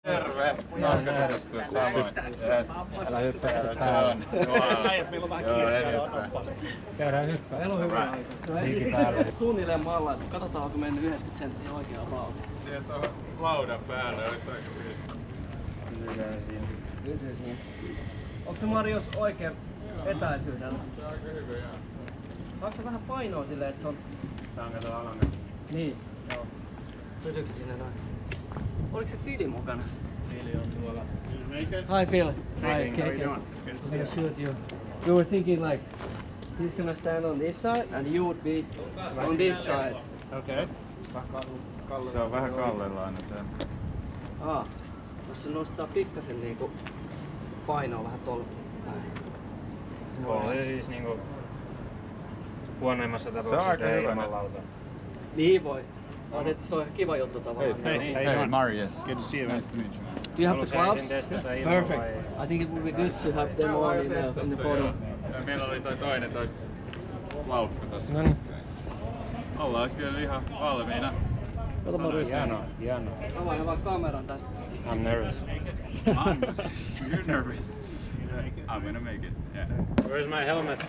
Terve! Tervetuloa samoin. Yes. Älä hyppää Se on. Meillä on vähän Joo, kiirettä eteenpäin. Käydään hyppää. Meillä on hyvä. Liiki päälle. Suunnilleen maalla, että katsotaan onko mennyt 90 senttiä oikeaan vauhtiin. Siihen tuohon laudan päälle olisi aika hyvin. Onko se Marius oikein etäisyydellä? Se on aika hyvä, joo. Saatko sä vähän painoa silleen, että se on... Tää on kato alanen. Niin, joo. Pysyykö se sinne noin? Oliko se Fili mukana? Fili on tuolla. Hi Phil. Hi, Hey, how you KK. doing? I'm gonna shoot you. You were thinking like, he's gonna stand on this side and you would be on this side. Okay. Se on vähän kallellaan nyt. Jos se nostaa pikkasen niinku painoa vähän tuolla päin. On se siis niinku huonoimmassa Se on tapauksessa aika ei hyvä ilman nyt. lautaa. Niin voi. Että se on ihan kiva juttu tavallaan. Hey, Marius. Good to see you, man. Nice to meet you, man. Do you have the Haluatko gloves? ensin testata ilman Perfect. vai? I think it would be good to have them all in the photo. Ja meillä oli toi laukku tossa. No niin. Ollaan kyllä ihan valmiina. Hienoa. Avaan vaan kameran tästä. I'm nervous. You're nervous. I'm gonna make it. Yeah. Where's my helmet?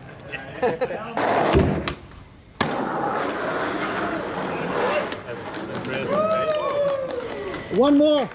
That's real. One more.